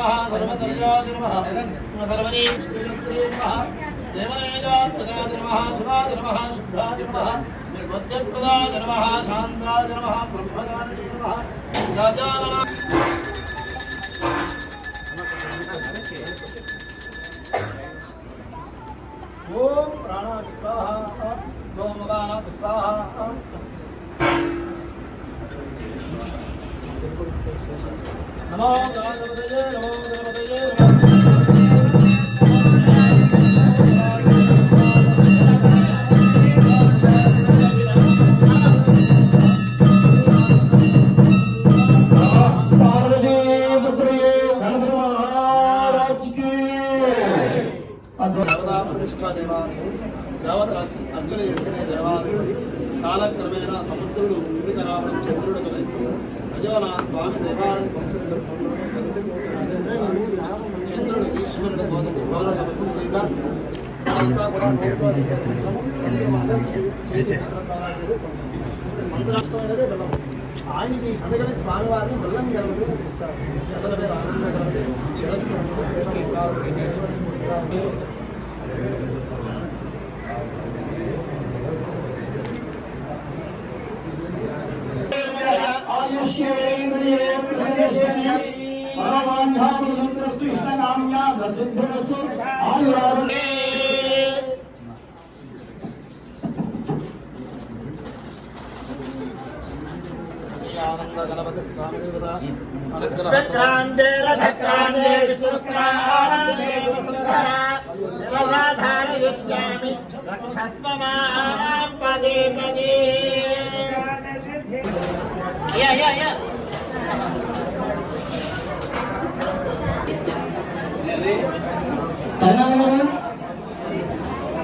नमः सर्वदर्याय नमः सर्वनीश्वराय नमः देवनेजात्तदाय नमः शिवाय नमः शुद्धाय नमः मध्यप्रदाय नमः शान्ताय नमः ब्रह्मणाय नमः राजाय ओम प्राणाय स्वाहा ओम मनाय स्वाहा नमो गणपतये नमो गणपतये प्रतिष्ठा देवालय यावत् अर्चన చేసుకునే దేవాలయం కాలక్రమేణ సముద్రుడు ఉడిక రావడం చంద్రుడు కలిసి అజోనా స్వామి దేవాలయ సముద్రుడు చంద్రుడు ఈశ్వరుడు కోసం గౌరవ సమస్యగా అంతరాష్ట్రమైనదే బెల్లం ఆయనకి అందుకని స్వామివారిని బెల్లం గెలవని పిలుస్తారు అసలు మీరు ఆనందకరం శిరస్సు आनंद गणपति स्वामी देवता अनुग्रहांते रथक्रांते विष्णुक्रांते देवधार यस्यामि रक्षस्व मां पदे पदे या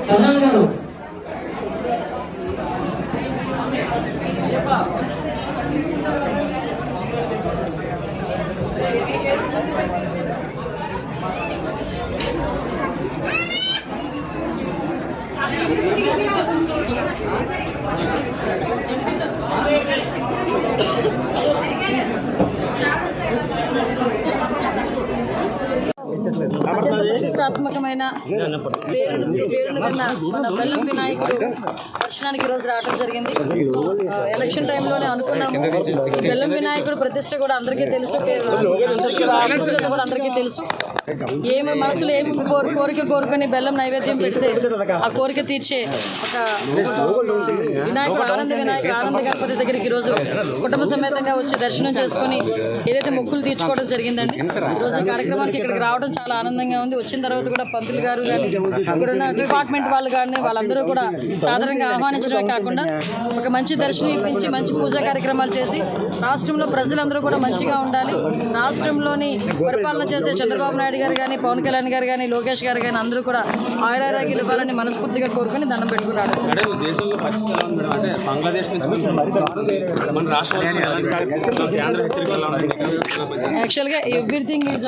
కర్ణాగారు ప్రతిష్టాత్మకమైన పేరును విన్న మన బెల్లం వినాయకుడు దర్శనానికి ఈరోజు రావడం జరిగింది. ఎలక్షన్ టైంలోనే అనుకున్నాము. బెల్లం వినాయకుడు ప్రతిష్ట కూడా అందరికీ తెలుసు, కూడా అందరికీ తెలుసు. ఏమి మనసులో ఏమి కోరిక కోరుకొని బెల్లం నైవేద్యం పెడితే ఆ కోరిక తీర్చే ఒక వినాయకుడు ఆనంద గణపతి దగ్గరికి ఈరోజు కుటుంబ సమేతంగా వచ్చి దర్శనం చేసుకుని ఏదైతే మొక్కులు తీర్చుకోవడం జరిగిందండి. ఈరోజు కార్యక్రమానికి ఇక్కడికి రావడం చాలా ఆనందంగా ఉంది. వచ్చిన తర్వాత కూడా పంతులు గారు కానీ ఇక్కడున్న డిపార్ట్మెంట్ వాళ్ళు కానీ వాళ్ళందరూ కూడా సాధారణంగా ఆహ్వానించడమే కాకుండా ఒక మంచి దర్శనం ఇప్పించి మంచి పూజా కార్యక్రమాలు చేసి రాష్ట్రంలో ప్రజలందరూ కూడా మంచిగా ఉండాలి, రాష్ట్రంలోని పరిపాలన చేసే చంద్రబాబు నాయుడు గారు కానీ పవన్ కళ్యాణ్ గారు కానీ లోకేష్ గారు కానీ అందరూ కూడా ఆయురారోగ్యాలు ఇవ్వాలని మనస్ఫూర్తిగా కోరుకొని దండం పెట్టుకుని రావచ్చు. యాక్చువల్గా ఎవ్రీథింగ్ ఈజ్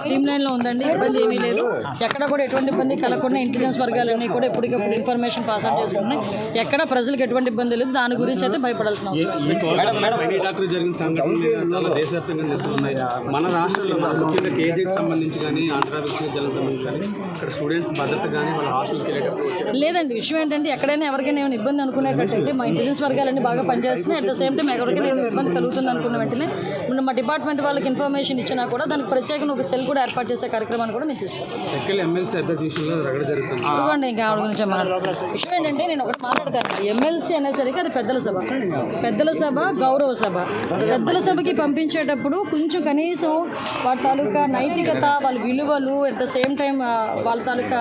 స్ట్రీమ్ లైన్ లో ఉందండి. ఇబ్బంది ఏమీ లేదు, ఎక్కడ కూడా ఎటువంటి ఇబ్బంది కలగకుండా ఇంటెలిజెన్స్ వర్గాలన్నీ కూడా ఎప్పటికప్పుడు ఇన్ఫర్మేషన్ పాస్ ఆన్ చేసుకుంటున్నాయి. ఎక్కడ ప్రజలకు ఎటువంటి ఇబ్బంది లేదు, దాని గురించి అయితే భయపడాల్సిన అవసరం. మన రాష్ట్రంలో ముఖ్యంగా కేజీకి సంబంధించి కానీ ఆంధ్ర విశ్వవిద్యాలయం సంబంధించి కానీ ఇక్కడ స్టూడెంట్స్ భద్రత కానీ వాళ్ళ హాస్టల్కి వెళ్ళేటప్పుడు లేదండి. విషయం ఏంటంటే ఎక్కడైనా ఎవరికైనా ఏమైనా ఇబ్బంది అనుకునేటట్టయితే మా ఇంటెలిజెన్స్ వర్గాలన్నీ బాగా పనిచేస్తున్నాయి. అట్ ద సేమ్ టైం ఎవరికైనా ఇబ్బంది కలుగుతుంది అనుకున్న వెంటనే మా డిపార్ట్మెంట్ వాళ్ళకి ఇన్ఫర్మేషన్ ఇచ్చినా కూడా దానికి ప్రత్యేకంగా ఒక సెల్ కూడా ఏర్పాటు చేసే కార్యక్రమాన్ని కూడా మేము తీసుకుంటాం. ఎమ్మెల్సీ అధ్యక్షులు రగడ జరుగుతుంది. ఇదిగోండి ఇంకా ఆవిడ గురించి విషయం ఏంటంటే నేను ఒకటి మాట్లాడతాను. ఎమ్మెల్సీ అనేసరికి అది పెద్దల సభ గౌరవ సభ. పెద్దల సభకి పంపించేటప్పుడు కొంచెం కనీసం వాళ్ళ తాలూకా నైతికత, వాళ్ళ విలువలు, అట్ ద సేమ్ టైం వాళ్ళ తాలూకా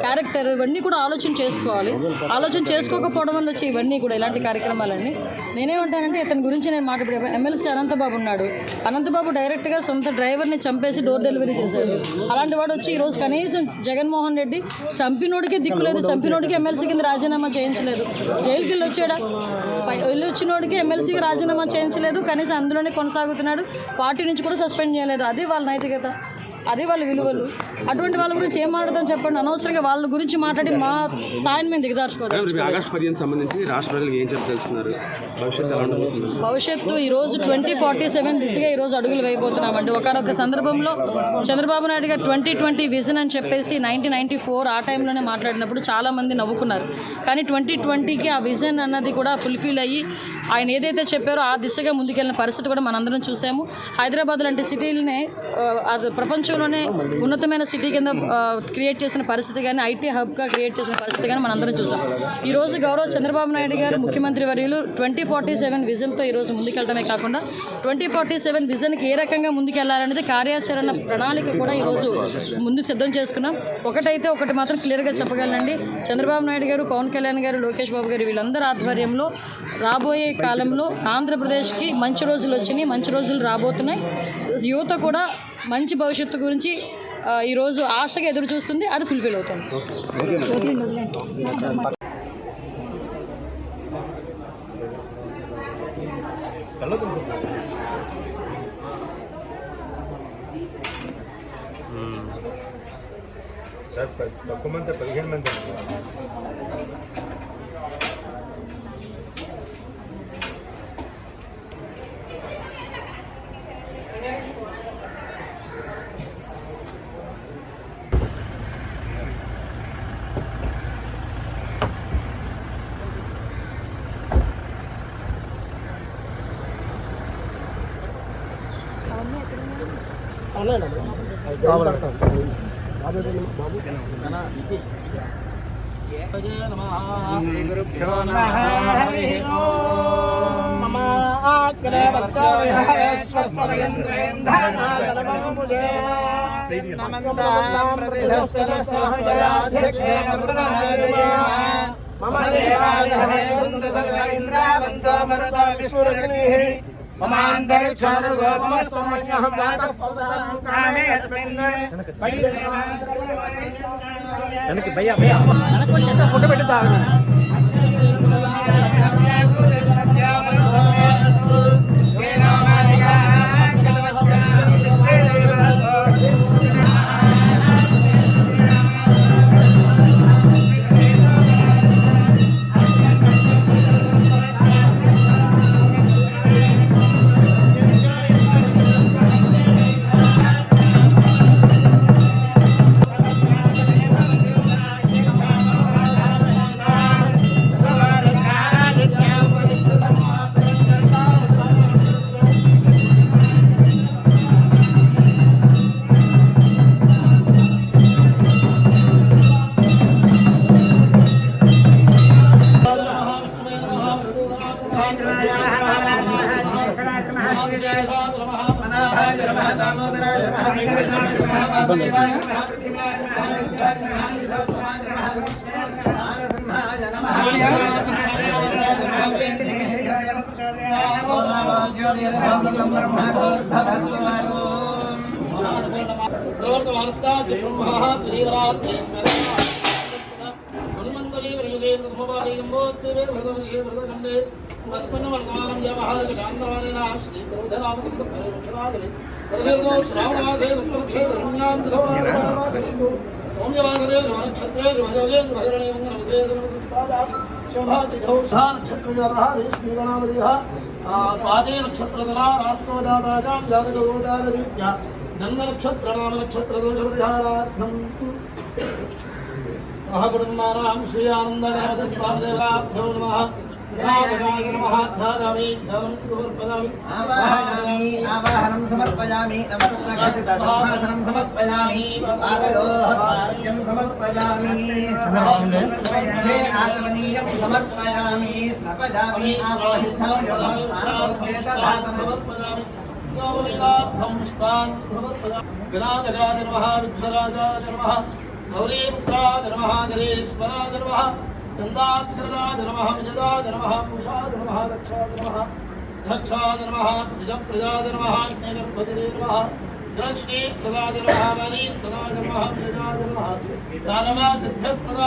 క్యారెక్టర్ ఇవన్నీ కూడా ఆలోచన చేసుకోవాలి. ఆలోచన చేసుకోకపోవడం వల్ల వచ్చి ఇవన్నీ కూడా ఇలాంటి కార్యక్రమాలన్నీ నేనేమంటానంటే ఇతని గురించి నేను మాట్లాడే ఎమ్మెల్సీ అనంతబాబు ఉన్నాడు. అనంతబాబు డైరెక్ట్గా సొంత డ్రైవర్ని చంపేసి డోర్ డెలివరీ చేశాడు. అలాంటి వాడు వచ్చి ఈరోజు కనీసం జగన్మోహన్ రెడ్డి చంపినోడికి దిక్కులేదు, చంపినోడికి ఎమ్మెల్సీ కింద రాజీనామా చేయించలేదు. జైలుకి వెళ్ళి వచ్చాడా, వెళ్ళి వచ్చినోడికి ఎమ్మెల్సీకి రాజీనామా చేయించలేదు, కనీసం అందులోనే కొనసాగుతున్నాడు. పార్టీ నుంచి కూడా సస్పెండ్ చేయలేదు. అది వాళ్ళ నైతికత. అది వాళ్ళ విలువలు. అటువంటి వాళ్ళ గురించి ఏం మాట్లాడదాం చెప్పండి. అనవసరంగా వాళ్ళ గురించి మాట్లాడి మా స్థాయిని మేము దిగదార్చుకోవాలి. ఆగస్టు 15 సంబంధించి రాష్ట్ర ప్రజలకు ఏం చెప్పదలుచుకున్నారు? భవిష్యత్తు ఈరోజు 2047 దిశగా ఈరోజు అడుగులు వేయబోతున్నామండి. ఒకనొక సందర్భంలో చంద్రబాబు నాయుడు గారు 2020 విజన్ అని చెప్పేసి 1994 ఆ టైంలోనే మాట్లాడినప్పుడు చాలామంది నవ్వుకున్నారు. కానీ 2020కి ఆ విజన్ అన్నది కూడా ఫుల్ఫిల్ అయ్యి ఆయన ఏదైతే చెప్పారో ఆ దిశగా ముందుకెళ్ళిన పరిస్థితి కూడా మనందరం చూసాము. హైదరాబాద్ లాంటి సిటీలనే అది ప్రపంచంలోనే ఉన్నతమైన సిటీ కింద క్రియేట్ చేసిన పరిస్థితి కానీ, ఐటీ హబ్గా క్రియేట్ చేసిన పరిస్థితి కానీ మనందరం చూసాం. ఈరోజు గౌరవ చంద్రబాబు నాయుడు గారు ముఖ్యమంత్రి వర్యులు 2047 విజన్తో ఈరోజు ముందుకెళ్ళడమే కాకుండా 2047 విజన్కి ఏ రకంగా ముందుకెళ్లాలనేది కార్యాచరణ ప్రణాళిక కూడా ఈరోజు ముందు సిద్ధం చేసుకున్నాం. ఒకటి మాత్రం క్లియర్గా చెప్పగలనండి, చంద్రబాబు నాయుడు గారు, పవన్ కళ్యాణ్ గారు, లోకేష్ బాబు గారు వీళ్ళందరూ ఆధ్వర్యంలో రాబోయే కాలంలో ఆంధ్రప్రదేశ్కి మంచి రోజులు వచ్చినాయి, మంచి రోజులు రాబోతున్నాయి. యువత కూడా మంచి భవిష్యత్తు గురించి ఈరోజు ఆశగా ఎదురు చూస్తుంది, అది ఫుల్ఫిల్ అవుతుంది. సార్ తక్కువ మంది 15 మంది భయ్యా ఫోటో పెట్టుతా. स्वादे नक्षत्रकला राष्ट्रोजातायां जातकगोचाररीत्या जन्मनक्षत्रनामनक्षत्रदोषपरिहारार्थं महाकुटुम्बानां श्री आनन्दगणपतिस्वामिदेवाभ्यो नमः नागराय नमः ध्यायामि ध्यानं समर्पयामि आवाहनं समर्पयामि नमस्कारं समर्पयामि पादयोः पाद्यं समर्पयामि हे आत्मनीयं समर्पयामि स्नपयामि आवाहिष्ठं योगस्थानोद्देशधातं समर्पयामि गौरीनाथं पुष्पान् समर्पयामि गणागणाय नमः विघ्नराजाय नमः गौरीपुत्राय नमः गणेश्वराय नमः स्कन्दाग्रजाय नमः विजयाय नमः पुषाय नमः रक्षाय नमः धक्षाय नमः द्विजप्रजाय नमः ज्ञगर्भजने नमः दृष्टिप्रदाय नमः बलिप्रदाय नमः विजयाय नमः सर्वसिद्धप्रदाय